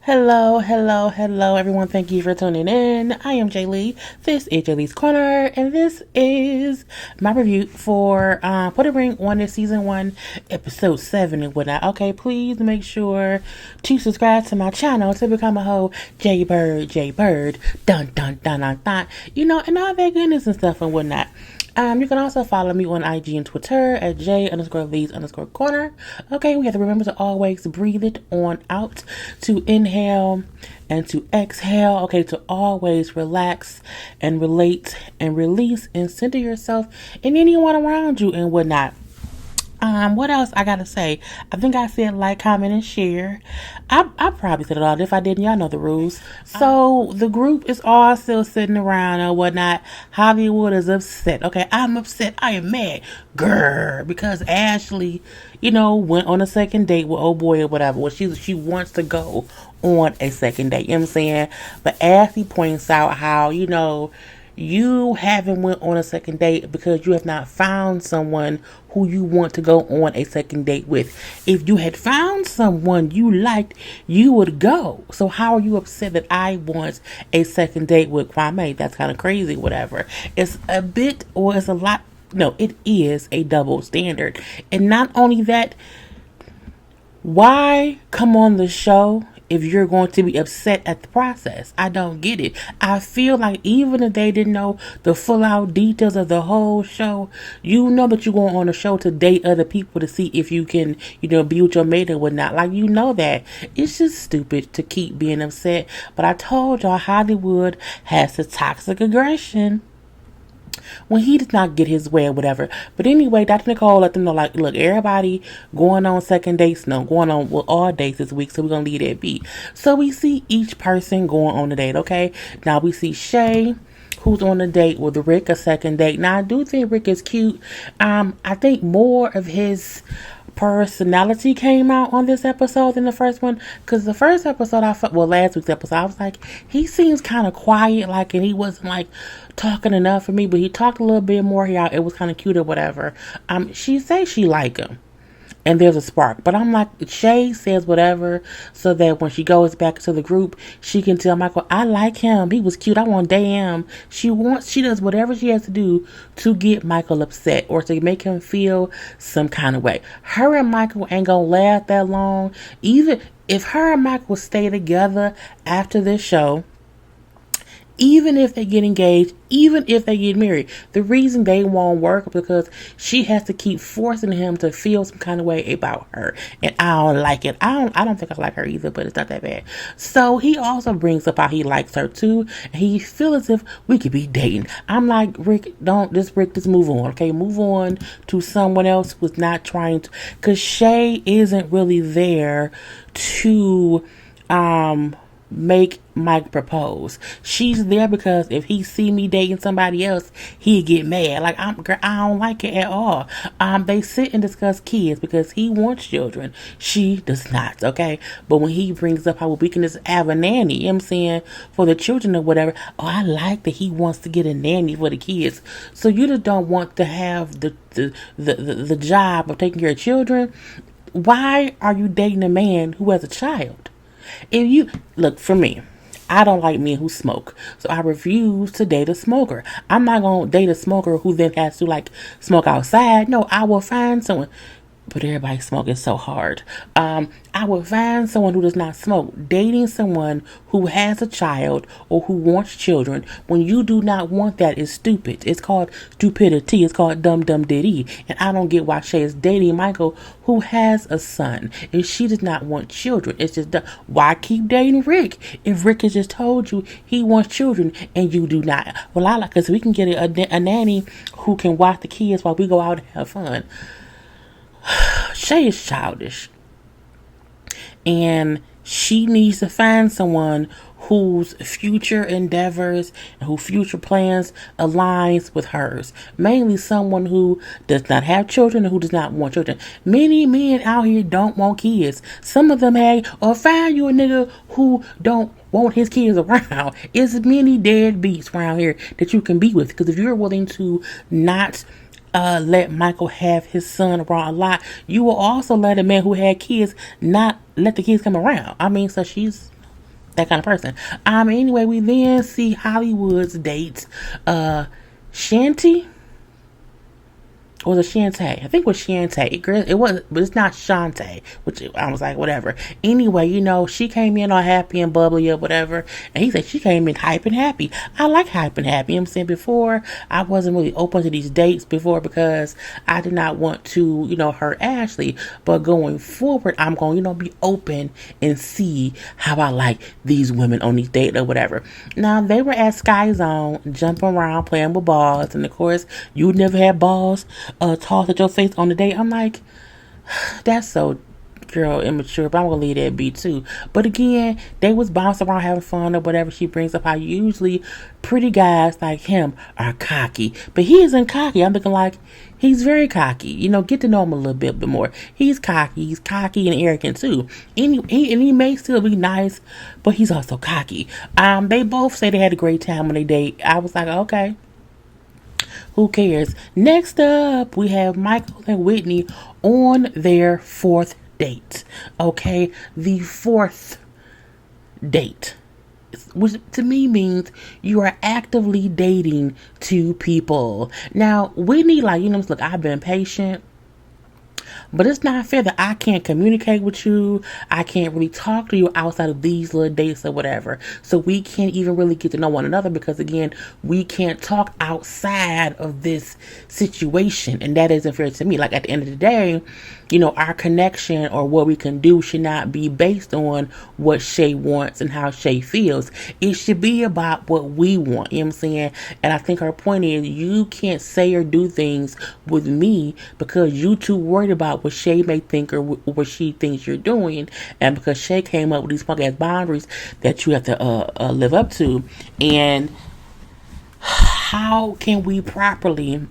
Hello, everyone. Thank you for tuning in. I am JayLee. This is JLeesCorner, and this is my review for Put a Ring on this season 1, episode 7 and whatnot. Okay, please make sure to subscribe to my channel to become a whole JayBird, dun dun dun dun dun. And all that goodness and stuff and whatnot. You can also follow me on IG and Twitter at J_Lees_Corner. Okay, we have to remember to always breathe it on out, to inhale and to exhale. Okay, to always relax and relate and release and center yourself and anyone around you and whatnot. What else I gotta say? I think I said like, comment, and share. I probably said it all. If I didn't, y'all know the rules. So the group is all still sitting around or whatnot. Hollywood is upset. Okay, I'm upset. I am mad. Grr. Because Ashley, went on a second date with old boy or whatever. Well, she wants to go on a second date. You know what I'm saying? But Ashley points out how, you haven't went on a second date because you have not found someone who you want to go on a second date with. If you had found someone you liked, you would go. So how are you upset that I want a second date with Kwame? That's kind of crazy, whatever. It's a bit, or it's a lot. No, it is a double standard. And not only that, why come on the show if you're going to be upset at the process? I don't get it. I feel like even if they didn't know the full out details of the whole show, you know that you're going on a show to date other people to see if you can, be with your mate and whatnot. Like, that. It's just stupid to keep being upset. But I told y'all Hollywood has the toxic aggression when he does not get his way or whatever. But anyway, Dr. Nicole let them know, like, look, everybody going on second dates, going on all dates this week, so we're going to leave that be. So we see each person going on a date, okay? Now we see Shay, who's on a date with Rick, a second date. Now I do think Rick is cute. I think more of his personality came out on this episode than the first one, because the first episode last week's episode, I was like, he seems kind of quiet, like, and he wasn't like talking enough for me, but he talked a little bit more here. It was kind of cute or whatever. She says she like him and there's a spark, but I'm like, Shay says whatever so that when she goes back to the group, she can tell Michael, I like him, he was cute, I want to date him. She does whatever she has to do to get Michael upset or to make him feel some kind of way. Her and Michael ain't gonna last that long. Even if her and Michael stay together after this show, even if they get engaged, even if they get married, the reason they won't work is because she has to keep forcing him to feel some kind of way about her. And I don't like it. I don't think I like her either, but it's not that bad. So he also brings up how he likes her too. And he feels as if we could be dating. I'm like, Rick, just move on. Okay, move on to someone else who's not trying to, because Shay isn't really there to make Mike propose. She's there because if he see me dating somebody else, he'd get mad. Like, I don't like it at all. They sit and discuss kids because he wants children. She does not, okay? But when he brings up how we can just have a nanny, you know what I'm saying, for the children or whatever, I like that he wants to get a nanny for the kids. So you just don't want to have the job of taking care of children. Why are you dating a man who has a child? If you look, for me, I don't like men who smoke, so I refuse to date a smoker. I'm not gonna date a smoker who then has to like smoke outside. No, I will find someone. But everybody smoking so hard. I would find someone who does not smoke. Dating someone who has a child or who wants children when you do not want that is stupid. It's called stupidity. It's called dumb diddy. And I don't get why Shay is dating Michael who has a son. If she does not want children, it's just dumb. Why keep dating Rick if Rick has just told you he wants children and you do not? Well, I like, because we can get a nanny who can watch the kids while we go out and have fun. Shay is childish, and she needs to find someone whose future endeavors and whose future plans aligns with hers. Mainly someone who does not have children and who does not want children. Many men out here don't want kids. Some of them or find you a nigga who don't want his kids around. There's many deadbeats around here that you can be with, because if you're willing to not let Michael have his son around a lot, you will also let a man who had kids not let the kids come around. I mean, so she's that kind of person. Anyway, we then see Hollywood's dates. Shanty. Or was it Shantae? I think it was Shantae. It was, but it's not Shantae, which I was like, whatever. Anyway, she came in all happy and bubbly or whatever. And he said she came in hype and happy. I like hype and happy. You know what I'm saying? Before, I wasn't really open to these dates before because I did not want to, hurt Ashley. But going forward, I'm going, be open and see how I like these women on these dates or whatever. Now, they were at Sky Zone, jumping around, playing with balls. And of course, you never had balls tossed at your face on the date. I'm like, that's so girl immature, but I'm gonna leave that be too. But again, they was bouncing around having fun or whatever. She brings up how usually pretty guys like him are cocky, but he isn't cocky. I'm looking like he's very cocky. Get to know him a little bit more. He's cocky and arrogant too. And he may still be nice, but he's also cocky. They both say they had a great time when they date. I was like, okay. Who cares? Next up, we have Michael and Whitney on their 4th date. Okay, the 4th date, which to me means you are actively dating 2 people. Now, Whitney, look, I've been patient. But it's not fair that I can't communicate with you. I can't really talk to you outside of these little dates or whatever. So we can't even really get to know one another because, again, we can't talk outside of this situation. And that isn't fair to me. Like, at the end of the day, our connection or what we can do should not be based on what Shay wants and how Shay feels. It should be about what we want. You know what I'm saying? And I think her point is you can't say or do things with me because you too worried about what Shay may think or what she thinks you're doing. And because Shay came up with these punk ass boundaries that you have to live up to. And how can we properly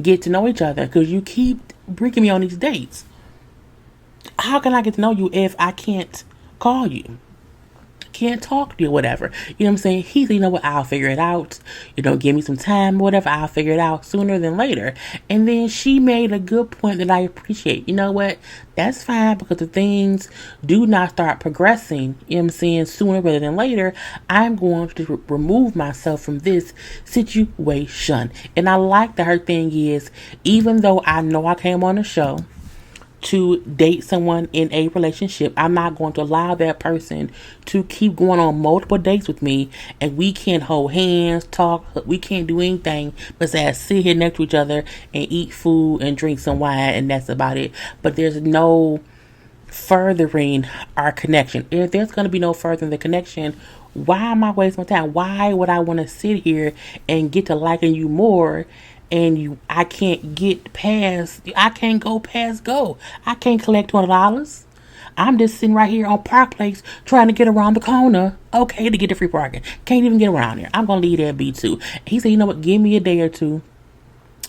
get to know each other? Because you keep bringing me on these dates. How can I get to know you if I can't call you? Can't talk to you, whatever. You know what I'm saying? He said, what, I'll figure it out. Give me some time, whatever. I'll figure it out sooner than later. And then she made a good point that I appreciate. You know what? That's fine because the things do not start progressing, sooner rather than later. I'm going to remove myself from this situation. And I like that her thing is, even though I know I came on the show to date someone in a relationship, I'm not going to allow that person to keep going on multiple dates with me and we can't hold hands, talk, we can't do anything besides sit here next to each other and eat food and drink some wine, and that's about it. But there's no furthering our connection. If there's going to be no furthering the connection, why am I wasting my time? Why would I want to sit here and get to liking you more and I can't go past go. I can't collect $20. I'm just sitting right here on Park Place trying to get around the corner, okay, to get the free parking. Can't even get around here. I'm going to leave that be too. He said, what, give me a day or two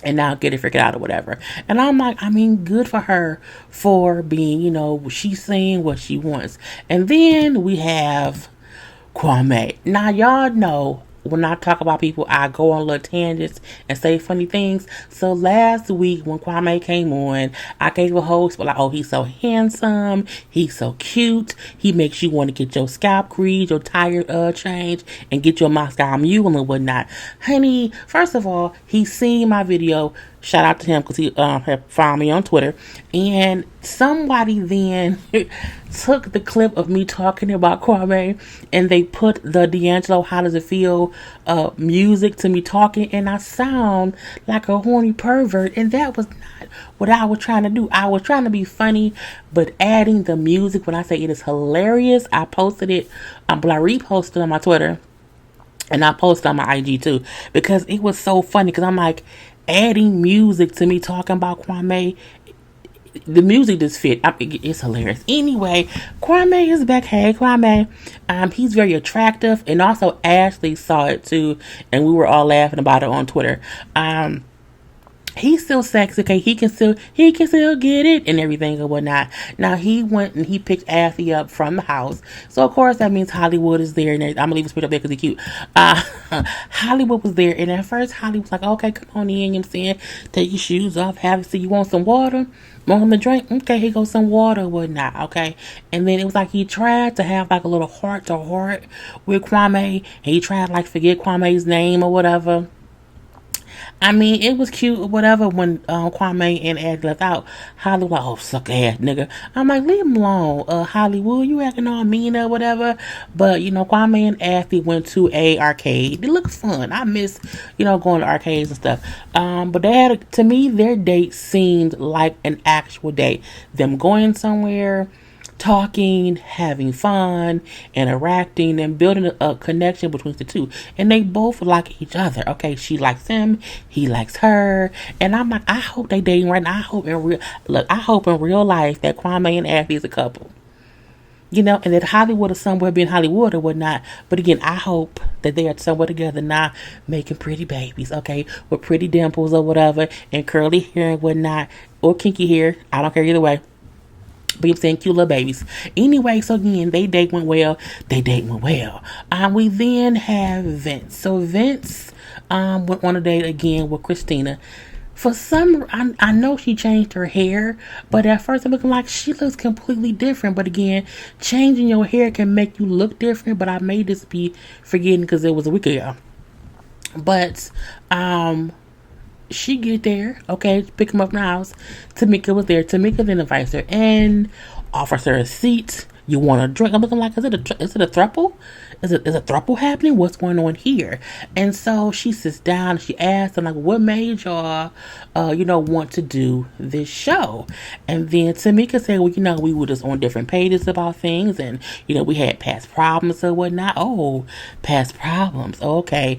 and I'll get it figured out or whatever. And I'm like, good for her for being, she's saying what she wants. And then we have Kwame. Now, y'all know, when I talk about people, I go on little tangents and say funny things. So last week when Kwame came on, I gave a host, like, oh, he's so handsome, he's so cute, he makes you want to get your scalp grease, your tire change, and get your Moscow Mule and whatnot. Honey, first of all, he's seen my video. Shout out to him because he had found me on Twitter. And somebody then took the clip of me talking about Kwame and they put the D'Angelo How Does It Feel music to me talking, and I sound like a horny pervert, and that was not what I was trying to do. I was trying to be funny, but adding the music, when I say it is hilarious, I posted it, but I reposted it on my Twitter and I posted on my IG too because it was so funny because I'm like, adding music to me talking about Kwame, the music just fit. It's hilarious. Anyway, Kwame is back. Hey, Kwame. He's very attractive, and also Ashley saw it too, and we were all laughing about it on Twitter. he's still sexy, okay? He can still get it and everything or whatnot. Now he went and he picked Affy up from the house, so of course that means Hollywood is there, and I'm gonna leave his picture up there because he's cute. Uh, Hollywood was there, and at first Hollywood was like, "Okay, come on in, you know what I'm saying? Take your shoes off, have it. So you want some water? Want him to drink? Okay, here goes some water or whatnot, okay?" And then it was like he tried to have like a little heart to heart with Kwame, and he tried to like forget Kwame's name or whatever. I mean, it was cute or whatever when Kwame and Ed left out. Hollywood, like, oh, suck ass nigga. I'm like, leave him alone. Hollywood, you acting all mean or whatever. But, Kwame and Athy went to a arcade. It looked fun. I miss, going to arcades and stuff. But they had, to me, their date seemed like an actual date. Them going somewhere, talking, having fun, interacting, and building a connection between the two. And they both like each other. Okay, she likes him, he likes her, and I'm like, I hope they dating right now. I hope in real life that Kwame and Abby is a couple. And that Hollywood is somewhere being Hollywood or whatnot. But again, I hope that they are somewhere together now, making pretty babies, okay, with pretty dimples or whatever, and curly hair and whatnot, or kinky hair. I don't care either way. But I'm saying cute little babies. Anyway, so again, they date went well. We then have Vince. So Vince went on a date again with Christina. For some, I know she changed her hair, but at first I'm looking like she looks completely different. But again, changing your hair can make you look different. But I may just be forgetting because it was a week ago. But she get there, okay, pick him up from the house. Tamika was there. Tamika then invites her in, offers her a seat. You want a drink? I'm looking like, is it a throuple? Is a throuple happening? What's going on here? And so she sits down and she asks them, like, what made y'all, want to do this show? And then Tamika said, well, we were just on different pages about things, and we had past problems or whatnot. Oh, past problems. Okay.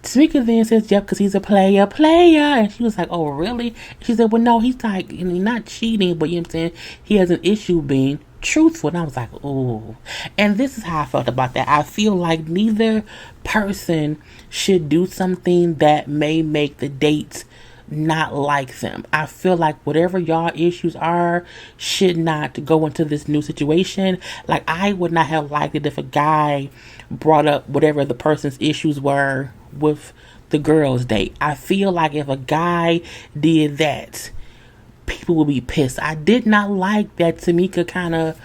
Tamika then says, yep, because he's a player. And she was like, oh, really? She said, well, no, he's like, not cheating, but you know what I'm saying? He has an issue being truthful. And I was like, oh. And this is how I felt about that. I feel like neither person should do something that may make the date not like them. I feel like whatever y'all issues are should not go into this new situation. Like, I would not have liked it if a guy brought up whatever the person's issues were with the girl's date. I feel like if a guy did that, people would be pissed. I did not like that Tamika kind of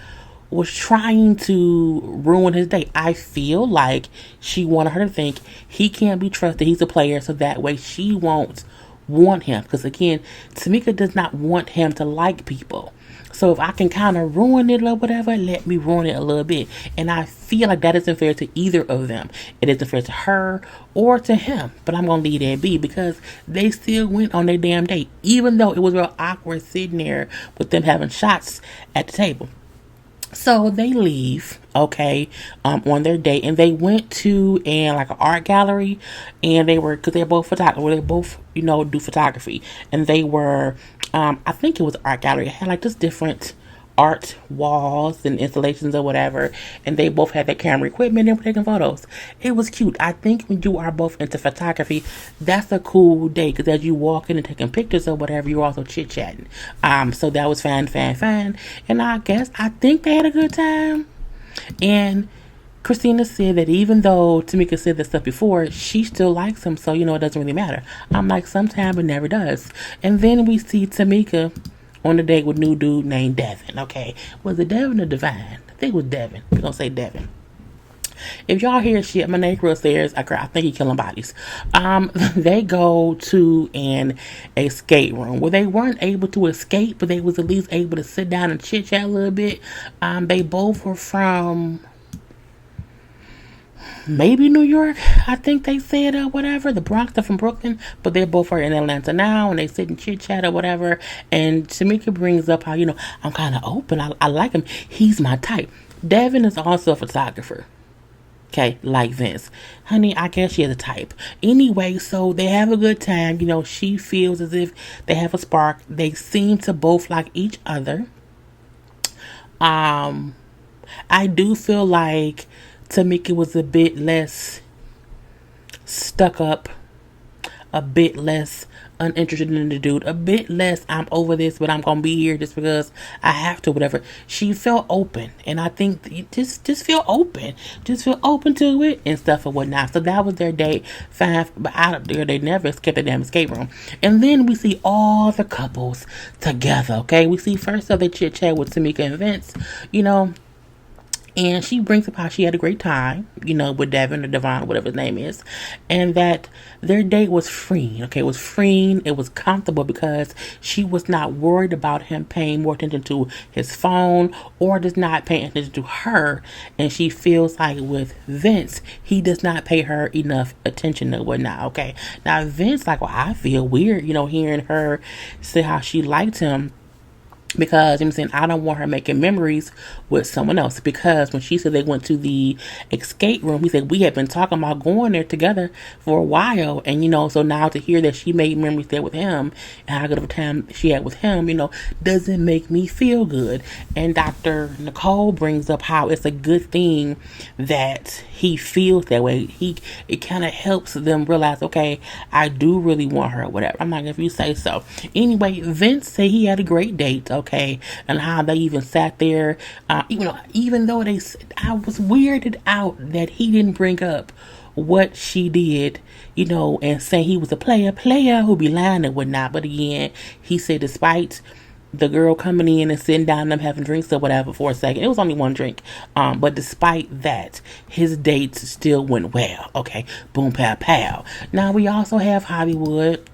was trying to ruin his date. I feel like she wanted her to think he can't be trusted. He's a player, so that way she won't want him. Because again, Tamika does not want him to like people. So if I can kind of ruin it or whatever, let me ruin it a little bit. And I feel like that isn't fair to either of them. It isn't fair to her or to him. But I'm going to leave that be because they still went on their damn date. Even though it was real awkward sitting there with them having shots at the table. So they leave, okay, on their date, and they went to like an art gallery, and because they're both photographers, they both, do photography, and they were, I think it was an art gallery. It had like just different art walls and installations or whatever, and they both had their camera equipment and were taking photos. It was cute. I think when you are both into photography, that's a cool day, because as you walk in and taking pictures or whatever, you're also chit-chatting. So that was fun. And I think they had a good time. And Christina said that even though Tamika said this stuff before, she still likes him, so it doesn't really matter. I'm like, sometimes it never does. And then we see Tamika on a date with a new dude named Devin. Okay, was it Devin or Divine? I think it was Devin. We're gonna say Devin. If y'all hear shit, my neighbor upstairs, I think he killing bodies. They go to an escape room where they weren't able to escape, but they was at least able to sit down and chit chat a little bit. They both were from maybe New York, I think they said, or whatever. The Bronx, they're from Brooklyn, but they both are in Atlanta now, and they sit and chit chat or whatever. And Tamika brings up how, I'm kind of open. I like him. He's my type. Devin is also a photographer. Okay, like Vince. Honey, I guess she has a type. Anyway, so they have a good time. She feels as if they have a spark. They seem to both like each other. I do feel like Tamika was a bit less stuck up, a bit less uninterested in the dude, a bit less I'm over this, but I'm gonna be here just because I have to, whatever. She felt open, and I think just feel open, just feel open to it and stuff and whatnot. So that was their date. Fine, but out of there, they never escaped the damn escape room. And then we see all the couples together. Okay, we see first of the chit chat with Tamika and Vince, you know. And she brings up how she had a great time, with Devin or Devon, whatever his name is. And that their date was freeing. Okay, it was freeing. It was comfortable because she was not worried about him paying more attention to his phone or just not paying attention to her. And she feels like with Vince, he does not pay her enough attention or whatnot. Okay. Now, Vince, like, well, I feel weird, hearing her say how she liked him. Because I'm saying I don't want her making memories with someone else. Because when she said they went to the escape room, he said we had been talking about going there together for a while, and so now to hear that she made memories there with him and how good of a time she had with him, doesn't make me feel good. And Dr. Nicole brings up how it's a good thing that he feels that way. It kind of helps them realize, okay, I do really want her, or whatever. I'm like, if you say so. Anyway, Vince said he had a great date. Okay, and how they even sat there, even though I was weirded out that he didn't bring up what she did, and say he was a player who be lying and whatnot. But again, he said despite the girl coming in and sitting down and them having drinks or whatever for a second, it was only one drink, but despite that, his dates still went well. Okay, boom, pow, pow. Now we also have Hollywood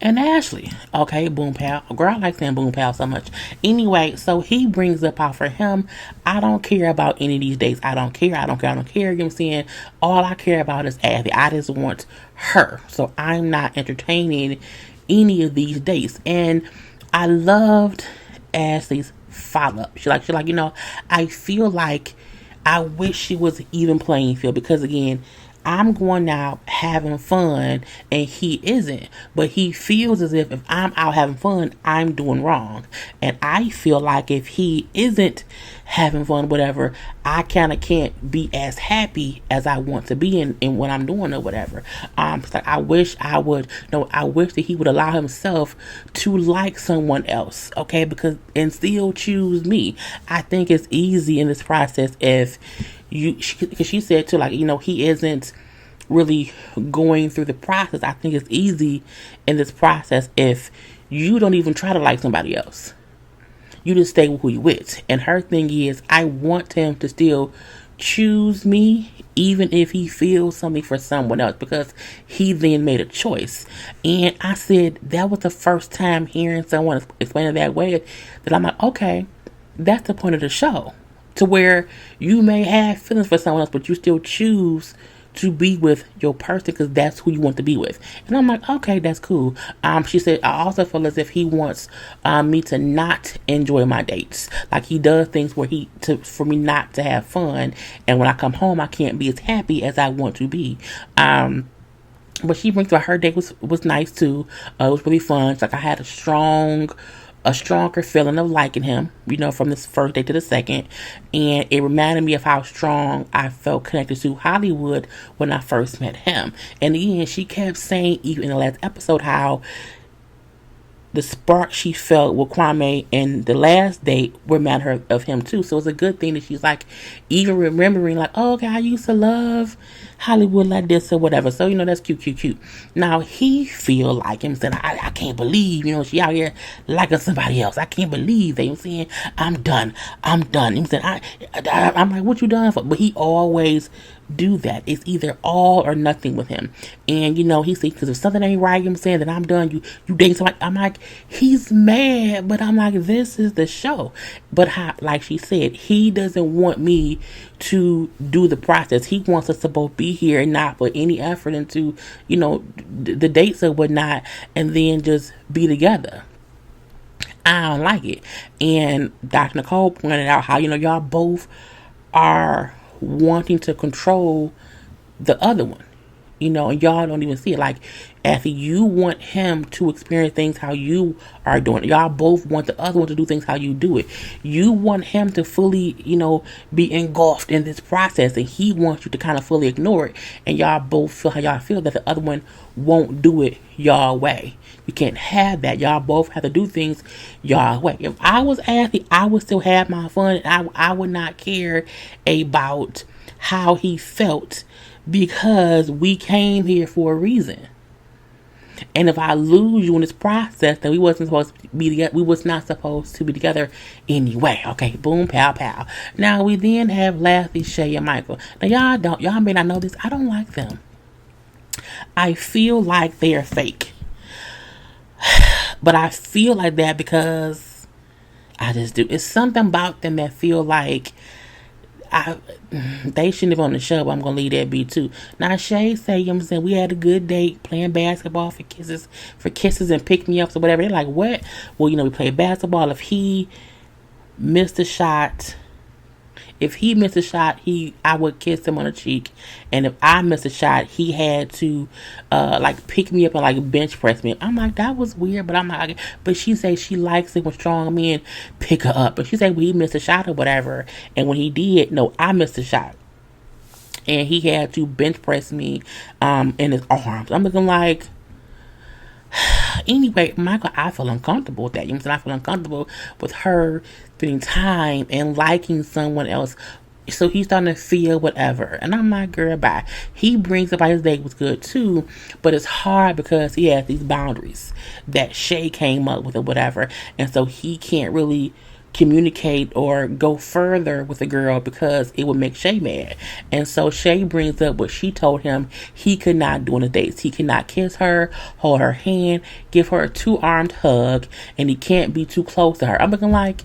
and Ashley. Okay, boom pal. Girl, I like saying boom pal so much. Anyway, so he brings up how for him, I don't care about any of these dates. I don't care. You know what I'm saying? All I care about is Ashley. I just want her. So I'm not entertaining any of these dates. And I loved Ashley's follow-up. She like, I feel like I wish she was even playing field because again, I'm going out having fun and he isn't. But he feels as if I'm out having fun, I'm doing wrong. And I feel like if he isn't having fun, whatever, I kind of can't be as happy as I want to be in what I'm doing or whatever. So I wish I wish that he would allow himself to like someone else, okay? Because and still choose me. I think it's easy in this process if because she said too, like, he isn't really going through the process. I think it's easy in this process if you don't even try to like somebody else. You just stay with who you with. And her thing is, I want him to still choose me, even if he feels something for someone else, because he then made a choice. And I said that was the first time hearing someone explain it that way that I'm like, okay, that's the point of the show. To where you may have feelings for someone else, but you still choose to be with your person because that's who you want to be with. And I'm like, okay, that's cool. She said, I also feel as if he wants me to not enjoy my dates. Like he does things for me not to have fun. And when I come home, I can't be as happy as I want to be. But she brings up her date was nice too. It was really fun. It's like I had a stronger feeling of liking him, from this first date to the second. And it reminded me of how strong I felt connected to Hollywood when I first met him. And again, she kept saying, even in the last episode, how the spark she felt with Kwame in the last date reminded her of him too. So it's a good thing that she's like, even remembering like, oh, okay, I used to love Hollywood like this or whatever. So, that's cute. Now he feel like him saying, I can't believe, she out here liking somebody else. I can't believe that. Saying, I'm done. He said, I'm like, what you done for? But he always do that. It's either all or nothing with him. And he said, because if something ain't right, I'm saying that I'm done. You dating somebody. I'm like, he's mad, but I'm like, this is the show. But like she said, he doesn't want me to do the process. He wants us to both be here and not put any effort into, the dates or whatnot, and then just be together. I don't like it. And Dr. Nicole pointed out how, y'all both are wanting to control the other one. and y'all don't even see it. Like, Effie, you want him to experience things how you are doing it. Y'all both want the other one to do things how you do it. You want him to fully, be engulfed in this process, and he wants you to kind of fully ignore it. And y'all both feel how y'all feel that the other one won't do it y'all way. You can't have that. Y'all both have to do things y'all way. If I was Effie, I would still have my fun. And I would not care about how he felt, because we came here for a reason. And if I lose you in this process, then we wasn't supposed to be together. We was not supposed to be together anyway. Okay, boom, pow, pow. Now we then have Lassie, Shay, and Michael. Now y'all may not know this. I don't like them. I feel like they're fake. But I feel like that because I just do. It's something about them that feel like they shouldn't have on the show, but I'm gonna leave that be too. Now Shay say, we had a good date playing basketball for kisses and pick me ups or whatever. They're like, what? Well, we played basketball. If he missed a shot, I would kiss him on the cheek, and if I missed a shot, he had to pick me up and bench press me. I'm like, that was weird, but I'm like, but she says she likes it when strong men pick her up. But she said, well, he missed a shot or whatever, and when he did, no, I missed a shot, and he had to bench press me in his arms. I'm looking like. Anyway, Michael, I feel uncomfortable with that. I feel uncomfortable with her spending time and liking someone else. So he's starting to feel whatever. And I'm like, girl, bye. He brings up how his date was good too, but it's hard because he has these boundaries that Shay came up with or whatever. And so he can't really communicate or go further with a girl because it would make Shay mad. And so Shay brings up what she told him he could not do on the dates. He cannot kiss her, hold her hand, give her a 2-armed hug, and he can't be too close to her. I'm looking like,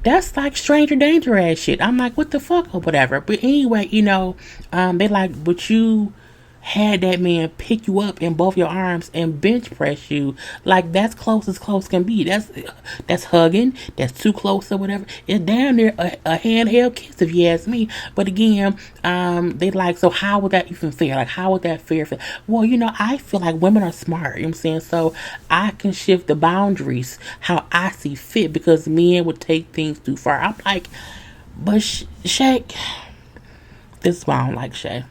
that's like stranger danger ass shit. I'm like, what the fuck or whatever. But anyway, they like, but you had that man pick you up in both your arms and bench press you, like that's close as close can be. That's hugging. That's too close or whatever. It's damn near a handheld kiss if you ask me. But again, they like, so how would that even fair? Like, how would that fair? Well, I feel like women are smart. You know what I'm saying? So I can shift the boundaries how I see fit, because men would take things too far. I'm like, but Shay, this is why I don't like Shay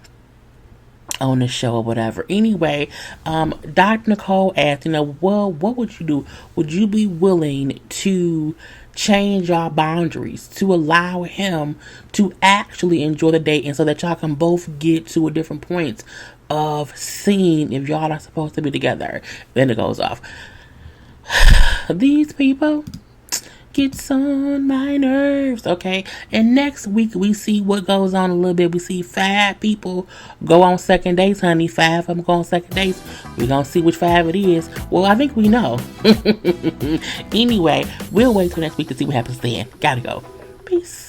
on the show or whatever. Anyway, Dr. Nicole asked, well, what would you do? Would you be willing to change your boundaries to allow him to actually enjoy the date, and so that y'all can both get to a different point of seeing if y'all are supposed to be together? Then it goes off. These people gets on my nerves, okay? And next week we see what goes on a little bit. We see 5 people go on second dates, honey. 5 of them go on second dates. We're gonna see which 5 it is. Well, I think we know. Anyway, we'll wait till next week to see what happens then. Gotta go. Peace.